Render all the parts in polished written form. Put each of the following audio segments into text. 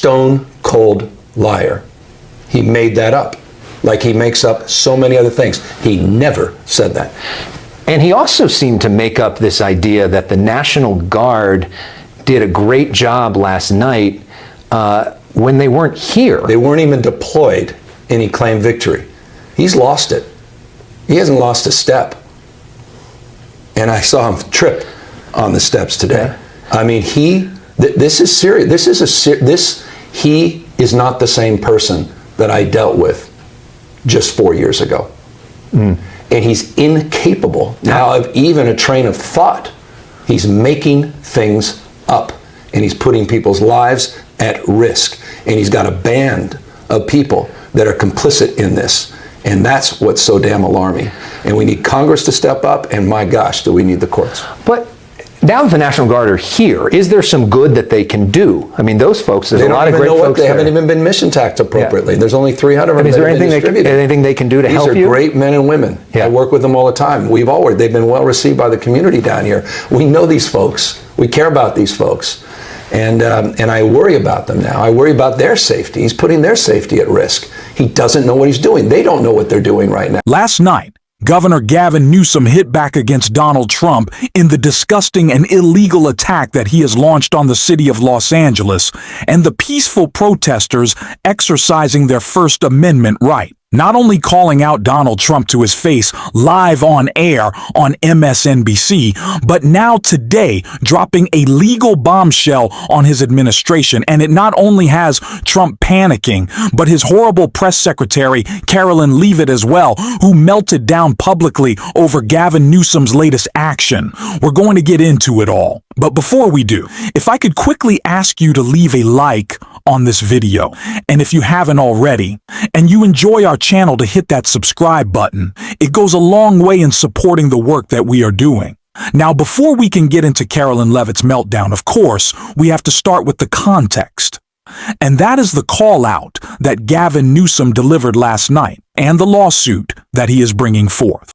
stone cold liar. He made that up, like he makes up so many other things. He never said that. And he also seemed to make up this idea that the National Guard did a great job last night when they weren't here. They weren't even deployed, and he claimed victory. He's lost it. He hasn't lost a step. And I saw him trip on the steps today. I mean, this is serious. He is not the same person that I dealt with just 4 years ago. And he's incapable now of even a train of thought. He's making things up, and he's putting people's lives at risk. And he's got a band of people that are complicit in this. And that's what's so damn alarming. And we need Congress to step up, and my gosh, do we need the courts. But now that the National Guard are here, is there some good that they can do? I mean, those folks, there's a lot of great folks They haven't even been mission tacked appropriately. There's only 300 of them. Is there anything they can do to help you? These are great men and women. I work with them all the time. They've been well received by the community down here. We know these folks. We care about these folks. And I worry about them now. I worry about their safety. He's putting their safety at risk. He doesn't know what he's doing. They don't know what they're doing right now. Last night, Governor Gavin Newsom hit back against Donald Trump in the disgusting and illegal attack that he has launched on the city of Los Angeles and the peaceful protesters exercising their First Amendment right. Not only calling out Donald Trump to his face live on air on MSNBC, but now today dropping a legal bombshell on his administration. And it not only has Trump panicking, but his horrible press secretary, Carolyn Leavitt, as well, who melted down publicly over Gavin Newsom's latest action. We're going to get into it all. But before we do, if I could quickly ask you to leave a like on this video, and if you haven't already, and you enjoy our channel, to hit that subscribe button. It goes a long way in supporting the work that we are doing. Now, before we can get into Carolyn Leavitt's meltdown, of course, we have to start with the context. And that is the call out that Gavin Newsom delivered last night and the lawsuit that he is bringing forth.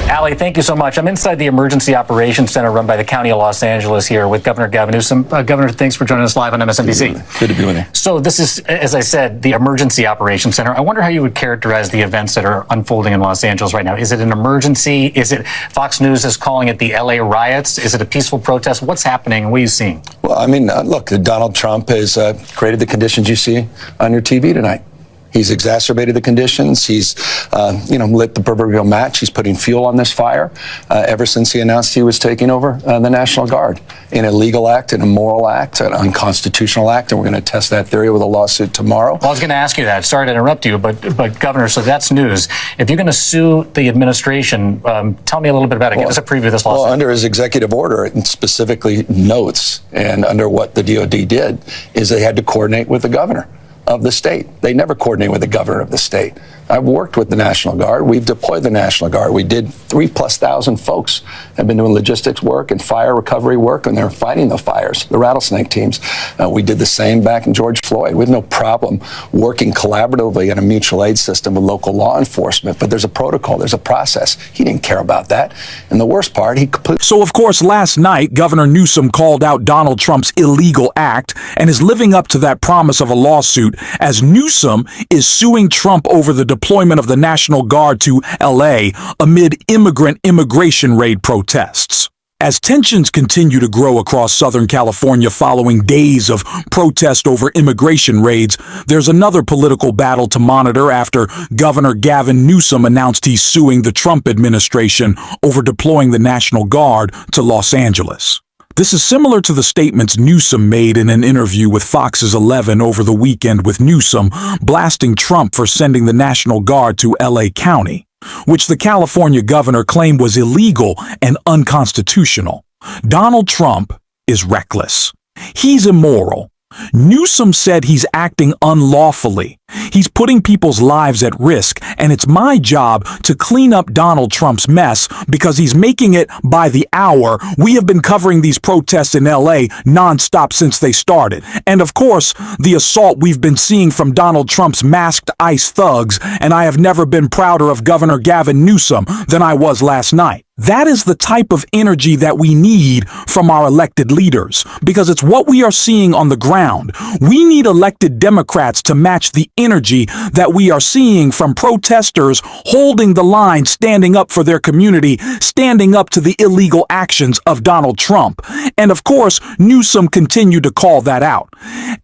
Allie, thank you so much. I'm inside the Emergency Operations Center run by the County of Los Angeles here with Governor Gavin Newsom. Governor, thanks for joining us live on MSNBC. Good to be with you. So this is, as I said, the Emergency Operations Center. I wonder how you would characterize the events that are unfolding in Los Angeles right now. Is it an emergency? Is it, Fox News is calling it the LA riots? Is it a peaceful protest? What's happening? What are you seeing? Well, I mean, look, Donald Trump has created the conditions you see on your TV tonight. He's exacerbated the conditions. He's, lit the proverbial match. He's putting fuel on this fire ever since he announced he was taking over the National Guard. An illegal act, an immoral act, an unconstitutional act, and we're going to test that theory with a lawsuit tomorrow. Well, I was going to ask you that. Sorry to interrupt you, but Governor, so that's news. If you're going to sue the administration, tell me a little bit about it. Give us a preview of this lawsuit. Well, under his executive order, it specifically notes, and under what the DOD did, is they had to coordinate with the governor of the state. They never coordinate with the governor of the state. I've worked with the National Guard. We've deployed the National Guard. We did 3,000+ folks have been doing logistics work and fire recovery work, and they're fighting the fires, the rattlesnake teams. We did the same back in George Floyd. We have no problem working collaboratively in a mutual aid system with local law enforcement, but there's a protocol, there's a process. He didn't care about that. And the worst part, So, of course, last night, Governor Newsom called out Donald Trump's illegal act and is living up to that promise of a lawsuit as Newsom is suing Trump over the deployment of the National Guard to LA amid immigration raid protests. As tensions continue to grow across Southern California following days of protest over immigration raids, there's another political battle to monitor after Governor Gavin Newsom announced he's suing the Trump administration over deploying the National Guard to Los Angeles. This is similar to the statements Newsom made in an interview with Fox's 11 over the weekend, with Newsom blasting Trump for sending the National Guard to LA County, which the California governor claimed was illegal and unconstitutional. Donald Trump is reckless. He's immoral. Newsom said he's acting unlawfully. He's putting people's lives at risk, and it's my job to clean up Donald Trump's mess because he's making it by the hour. We have been covering these protests in LA nonstop since they started. And of course, the assault we've been seeing from Donald Trump's masked ICE thugs, and I have never been prouder of Governor Gavin Newsom than I was last night. That is the type of energy that we need from our elected leaders, because it's what we are seeing on the ground. We need elected Democrats to match the energy that we are seeing from protesters holding the line, standing up for their community, standing up to the illegal actions of Donald Trump. And of course, Newsom continued to call that out.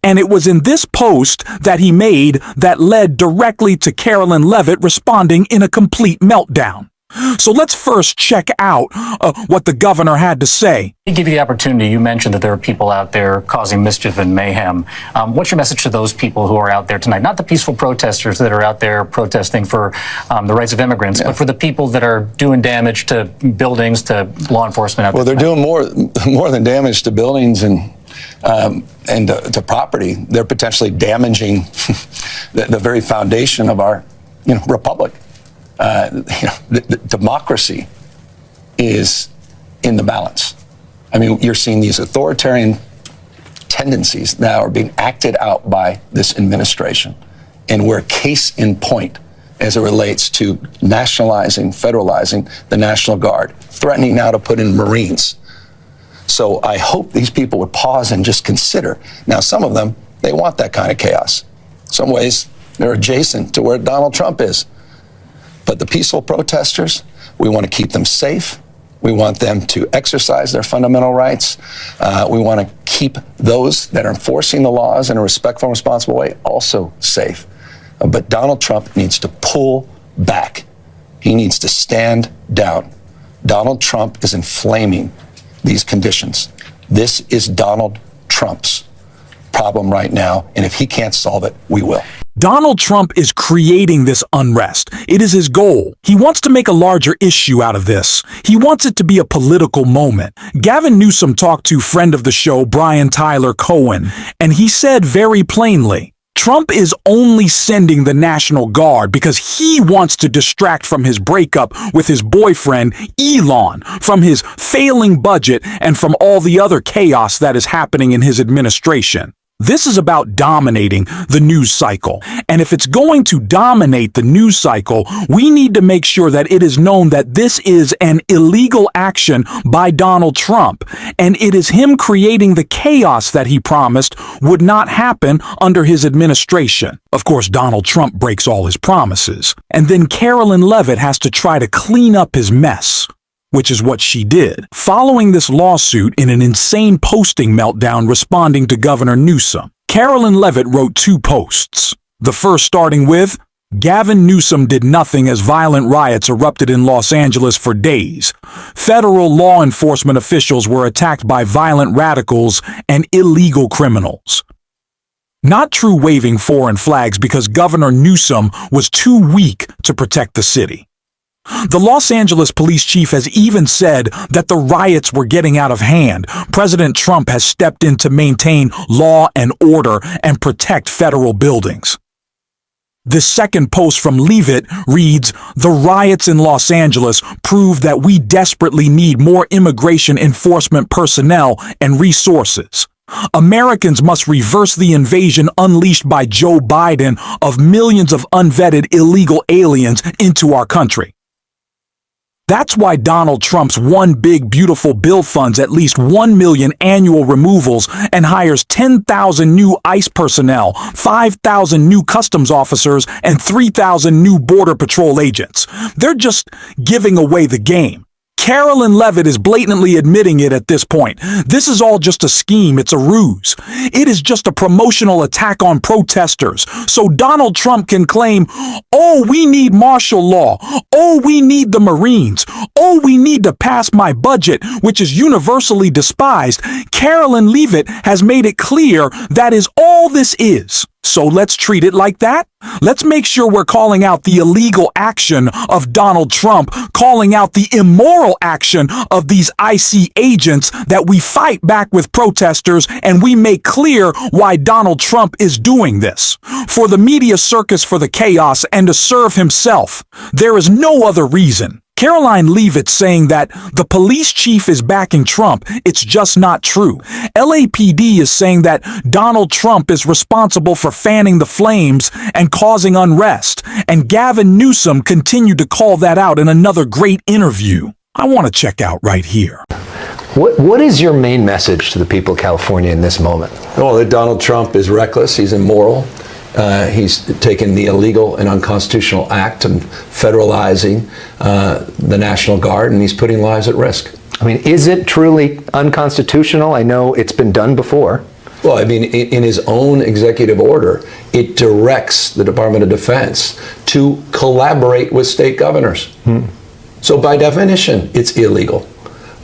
And it was in this post that he made that led directly to Carolyn Leavitt responding in a complete meltdown. So let's first check out what the governor had to say. To give you the opportunity, you mentioned that there are people out there causing mischief and mayhem. What's your message to those people who are out there tonight? Not the peaceful protesters that are out there protesting for the rights of immigrants, but for the people that are doing damage to buildings, to law enforcement out there. Well, they're doing more than damage to buildings and to property. They're potentially damaging the very foundation of our republic. The democracy is in the balance. I mean, you're seeing these authoritarian tendencies that are being acted out by this administration. And we're a case in point as it relates to nationalizing, federalizing the National Guard, threatening now to put in Marines. So I hope these people would pause and just consider. Now, some of them, they want that kind of chaos. Some ways, they're adjacent to where Donald Trump is. But the peaceful protesters, we want to keep them safe. We want them to exercise their fundamental rights. We want to keep those that are enforcing the laws in a respectful and responsible way also safe. But Donald Trump needs to pull back. He needs to stand down. Donald Trump is inflaming these conditions. This is Donald Trump's problem right now, and if he can't solve it, we will. Donald Trump is creating this unrest. It is his goal. He wants to make a larger issue out of this. He wants it to be a political moment. Gavin Newsom talked to friend of the show, Brian Tyler Cohen, and he said very plainly, Trump is only sending the National Guard because he wants to distract from his breakup with his boyfriend, Elon, from his failing budget, and from all the other chaos that is happening in his administration. This is about dominating the news cycle. And if it's going to dominate the news cycle, we need to make sure that it is known that this is an illegal action by Donald Trump. And it is him creating the chaos that he promised would not happen under his administration. Of course, Donald Trump breaks all his promises. And then Carolyn Leavitt has to try to clean up his mess, which is what she did, following this lawsuit in an insane posting meltdown responding to Governor Newsom. Carolyn Leavitt wrote 2 posts. The first starting with, Gavin Newsom did nothing as violent riots erupted in Los Angeles for days. Federal law enforcement officials were attacked by violent radicals and illegal criminals. Not true, waving foreign flags because Governor Newsom was too weak to protect the city. The Los Angeles police chief has even said that the riots were getting out of hand. President Trump has stepped in to maintain law and order and protect federal buildings. This second post from Leavitt reads, the riots in Los Angeles prove that we desperately need more immigration enforcement personnel and resources. Americans must reverse the invasion unleashed by Joe Biden of millions of unvetted illegal aliens into our country. That's why Donald Trump's One Big Beautiful Bill funds at least 1 million annual removals and hires 10,000 new ICE personnel, 5,000 new customs officers, and 3,000 new Border Patrol agents. They're just giving away the game. Carolyn Leavitt is blatantly admitting it at this point. This is all just a scheme. It's a ruse. It is just a promotional attack on protesters. So Donald Trump can claim, oh, we need martial law. Oh, we need the Marines. Oh, we need to pass my budget, which is universally despised. Carolyn Leavitt has made it clear that is all this is. So let's treat it like that. Let's make sure we're calling out the illegal action of Donald Trump, calling out the immoral action of these IC agents, that we fight back with protesters and we make clear why Donald Trump is doing this. For the media circus, for the chaos, and to serve himself. There is no other reason. Caroline Leavitt saying that the police chief is backing Trump, it's just not true. LAPD is saying that Donald Trump is responsible for fanning the flames and causing unrest, and Gavin Newsom continued to call that out in another great interview. I want to check out right here. What is your main message to the people of California in this moment? Well, that Donald Trump is reckless, he's immoral. He's taken the illegal and unconstitutional act of federalizing the National Guard, and he's putting lives at risk. I mean, is it truly unconstitutional? I know it's been done before. Well, I mean, in his own executive order, it directs the Department of Defense to collaborate with state governors. So by definition, it's illegal.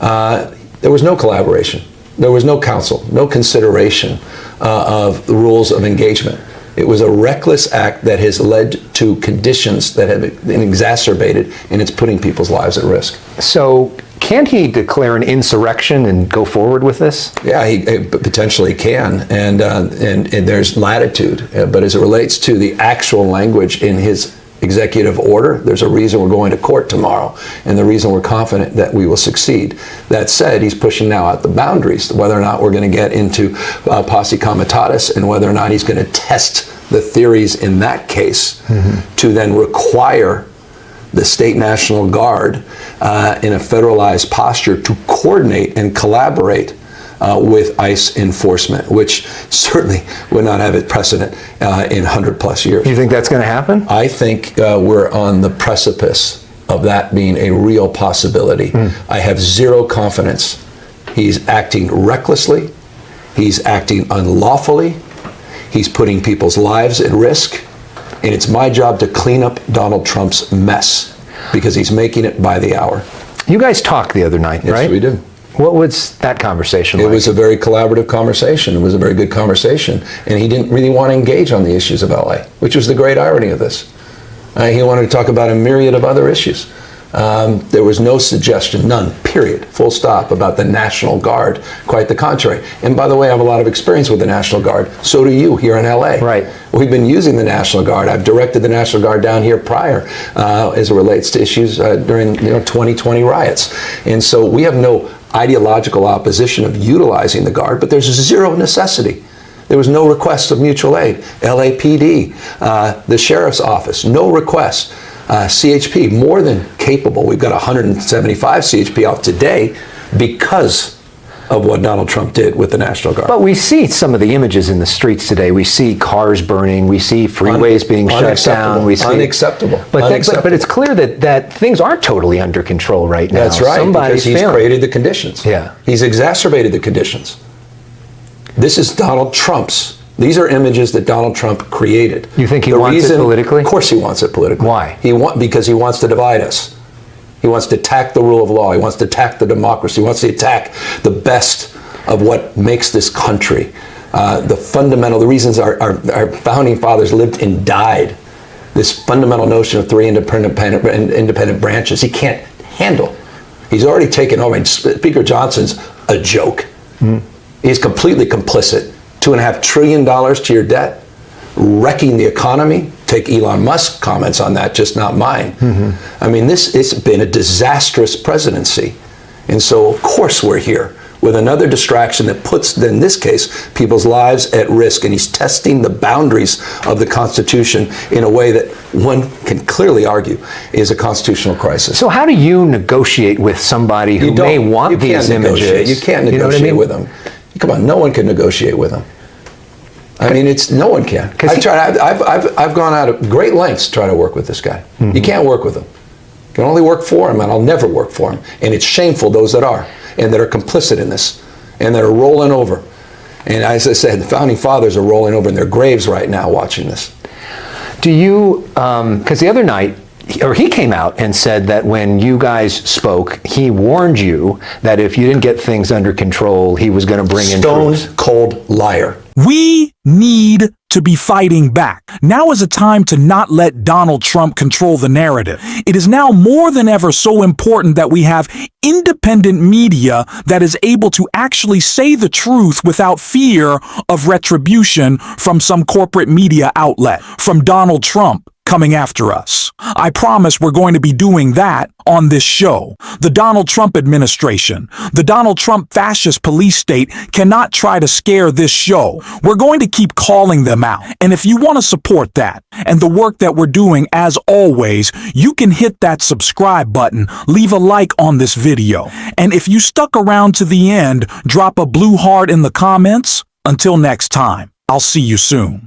There was no collaboration. There was no counsel, no consideration of the rules of engagement. It was a reckless act that has led to conditions that have been exacerbated, and it's putting people's lives at risk. So can't he declare an insurrection and go forward with this? Yeah, he potentially can, and there's latitude. But as it relates to the actual language in his executive order, there's a reason we're going to court tomorrow, and the reason we're confident that we will succeed. That said, he's pushing now out the boundaries, whether or not we're going to get into posse comitatus, and whether or not he's going to test the theories in that case to then require the state National Guard in a federalized posture to coordinate and collaborate with ICE enforcement, which certainly would not have a precedent in 100+ years. You think that's going to happen? I think we're on the precipice of that being a real possibility. I have zero confidence. He's acting recklessly. He's acting unlawfully. He's putting people's lives at risk. And it's my job to clean up Donald Trump's mess, because he's making it by the hour. You guys talked the other night, right? Yes, we did. What was that conversation like? It was a very collaborative conversation. It was a very good conversation. And he didn't really want to engage on the issues of LA, which was the great irony of this. He wanted to talk about a myriad of other issues. There was no suggestion, none, period, full stop, about the National Guard. Quite the contrary. And by the way, I have a lot of experience with the National Guard. So do you here in LA. Right. We've been using the National Guard. I've directed the National Guard down here prior as it relates to issues during 2020 riots. And so we have no ideological opposition of utilizing the Guard, but there's zero necessity. There was no request of mutual aid. LAPD, the Sheriff's Office, no request. CHP, more than capable. We've got 175 CHP off today because of what Donald Trump did with the National Guard. But we see some of the images in the streets today. We see cars burning. We see freeways being shut down. We see, unacceptable. But it's clear that things aren't totally under control right now. That's right, Somebody's because he's failing. created the conditions. Yeah. He's exacerbated the conditions. This is Donald Trump's. These are images that Donald Trump created. You think he wants it politically? Of course he wants it politically. Why? Because he wants to divide us. He wants to attack the rule of law. He wants to attack the democracy. He wants to attack the best of what makes this country. The reasons our founding fathers lived and died. This fundamental notion of three independent branches, he can't handle. He's already taken over. Speaker Johnson's a joke. He's completely complicit. $2.5 trillion to your debt, wrecking the economy. Take Elon Musk's comments on that, just not mine. I mean, it's been a disastrous presidency. And so, of course, we're here with another distraction that puts, in this case, people's lives at risk. And he's testing the boundaries of the Constitution in a way that one can clearly argue is a constitutional crisis. So how do you negotiate with somebody who may want these images? You can't negotiate with them. Come on, no one can negotiate with them. I mean, no one can. I've gone out of great lengths to try to work with this guy. You can't work with him. You can only work for him, and I'll never work for him. And it's shameful, those that are, and that are complicit in this, and that are rolling over. And as I said, the founding fathers are rolling over in their graves right now watching this. Do you, because the other night, he came out and said that when you guys spoke, he warned you that if you didn't get things under control, he was going to bring in troops. Stone cold liar. We need to be fighting back. Now is a time to not let Donald Trump control the narrative. It is now more than ever so important that we have independent media that is able to actually say the truth without fear of retribution from some corporate media outlet, from Donald Trump coming after us. I promise we're going to be doing that on this show. The Donald Trump administration, the Donald Trump fascist police state cannot try to scare this show. We're going to keep calling them out. And if you want to support that and the work that we're doing, as always, you can hit that subscribe button, leave a like on this video. And if you stuck around to the end, drop a blue heart in the comments. Until next time, I'll see you soon.